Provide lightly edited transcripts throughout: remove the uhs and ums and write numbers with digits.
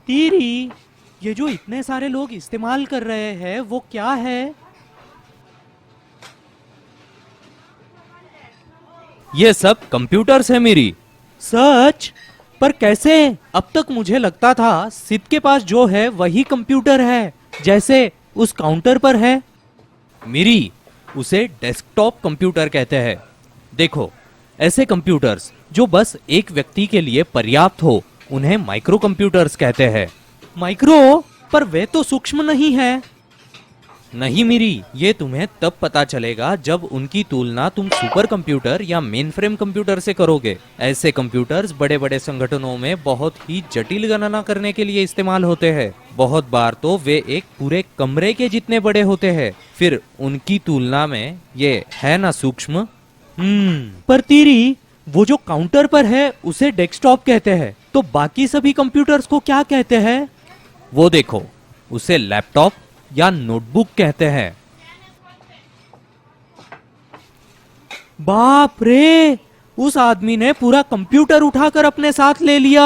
तीरी, ये जो इतने सारे लोग इस्तेमाल कर रहे हैं वो क्या है? ये सब कंप्यूटर्स है मेरी। सच? पर कैसे? अब तक मुझे लगता था सिद के पास जो है वही कंप्यूटर है, जैसे उस काउंटर पर है। मेरी, उसे डेस्कटॉप कंप्यूटर कहते हैं। देखो, ऐसे कंप्यूटर्स जो बस एक व्यक्ति के लिए पर्याप्त हो उन्हें माइक्रो कंप्यूटर्स कहते हैं। माइक्रो? पर वे तो सूक्ष्म नहीं है। नहीं मेरी, ये तुम्हें तब पता चलेगा जब उनकी तुलना तुम सुपर कंप्यूटर या मेन फ्रेम कंप्यूटर से करोगे। ऐसे कंप्यूटर्स बड़े बड़े संगठनों में बहुत ही जटिल गणना करने के लिए इस्तेमाल होते हैं। बहुत बार तो वे एक पूरे कमरे के जितने बड़े होते हैं। फिर उनकी तुलना में ये है ना सूक्ष्म। पर तीरी, वो जो काउंटर पर है उसे डेस्कटॉप कहते हैं, तो बाकी सभी कंप्यूटर्स को क्या कहते हैं? वो देखो, उसे लैपटॉप या नोटबुक कहते हैं। बाप रे, उस आदमी ने पूरा कंप्यूटर उठाकर अपने साथ ले लिया।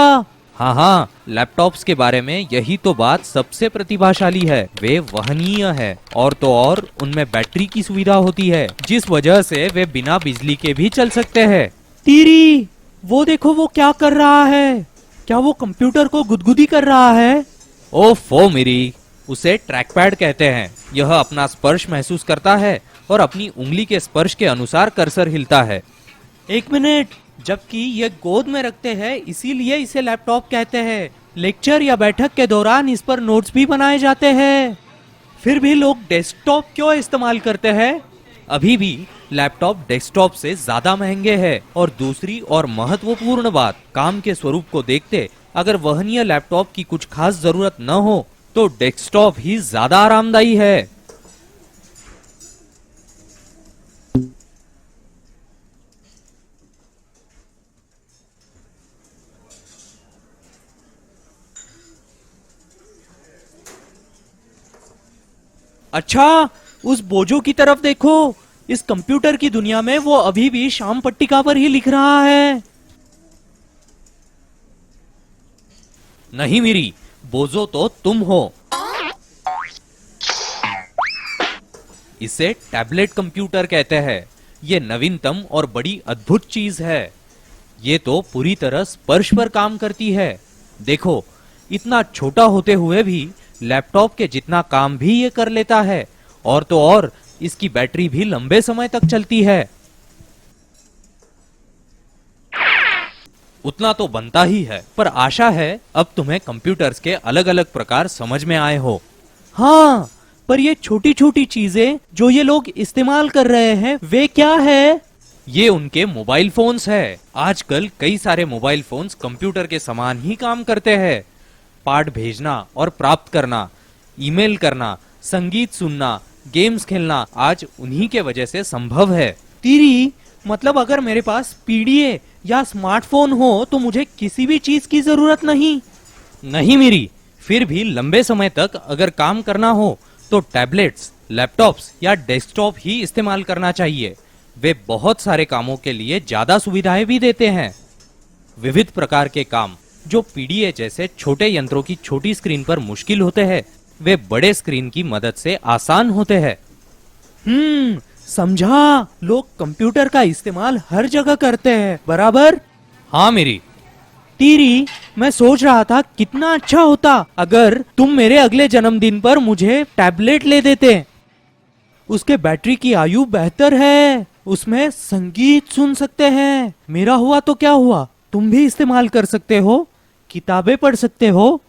हाँ हाँ, लैपटॉप्स के बारे में यही तो बात सबसे प्रतिभाशाली है। वे वहनीय है और तो और उनमें बैटरी की सुविधा होती है, जिस वजह से वे बिना बिजली के भी चल सकते हैं। तीरी, वो देखो वो क्या कर रहा है। क्या वो कंप्यूटर को गुदगुदी कर रहा है? ओफो मेरी, उसे ट्रैकपैड कहते हैं। यह अपना स्पर्श महसूस करता है और अपनी उंगली के स्पर्श के अनुसार कर्सर हिलता है। एक मिनट, जबकि ये गोद में रखते हैं इसीलिए इसे लैपटॉप कहते हैं। लेक्चर या बैठक के दौरान इस पर नोट्स भी बनाए जाते हैं। फिर भी लोग डेस्कटॉप क्यों इस्तेमाल करते हैं? अभी भी लैपटॉप डेस्कटॉप से ज्यादा महंगे हैं। और दूसरी और महत्वपूर्ण बात, काम के स्वरूप को देखते अगर वहनीय लैपटॉप की कुछ खास जरूरत न हो तो डेस्कटॉप ही ज्यादा आरामदायी है। अच्छा, उस बोझों की तरफ देखो। इस कंप्यूटर की दुनिया में वो अभी भी शाम पट्टिका पर ही लिख रहा है। नहीं मेरी, बोझो तो तुम हो। इसे टैबलेट कंप्यूटर कहते हैं। ये नवीनतम और बड़ी अद्भुत चीज है। ये तो पूरी तरह स्पर्श पर काम करती है। देखो, इतना छोटा होते हुए भी लैपटॉप के जितना काम भी ये कर लेता है। और तो और इसकी बैटरी भी लंबे समय तक चलती है। उतना तो बनता ही है, पर आशा है अब तुम्हें कंप्यूटर्स के अलग अलग प्रकार समझ में आए हो। हाँ, पर ये छोटी छोटी चीजें जो ये लोग इस्तेमाल कर रहे हैं वे क्या है? ये उनके मोबाइल फोन्स है। आजकल कई सारे मोबाइल फोन्स कंप्यूटर के समान ही काम करते हैं। पाठ भेजना और प्राप्त करना, ईमेल करना, संगीत सुनना, गेम्स खेलना आज उन्हीं के वजह से संभव है। तीरी, मतलब अगर मेरे पास पीडीए या स्मार्टफोन हो तो मुझे किसी भी चीज की जरूरत नहीं? नहीं मेरी, फिर भी लंबे समय तक अगर काम करना हो तो टैबलेट्स, लैपटॉप्स या डेस्कटॉप ही इस्तेमाल करना चाहिए। वे बहुत सारे कामों के लिए ज्यादा सुविधाएं भी देते हैं। विविध प्रकार के काम जो पीडीए जैसे छोटे यंत्रों की छोटी स्क्रीन पर मुश्किल होते हैं, वे बड़े स्क्रीन की मदद से आसान होते हैं। समझा। लोग कंप्यूटर का इस्तेमाल हर जगह करते हैं, बराबर? हाँ मेरी। तीरी, मैं सोच रहा था कितना अच्छा होता अगर तुम मेरे अगले जन्मदिन पर मुझे टैबलेट ले देते। उसके बैटरी की आयु बेहतर है, उसमें संगीत सुन सकते हैं। मेरा हुआ तो क्या हुआ, तुम भी इस्तेमाल कर सकते हो, किताबें पढ़ सकते हो।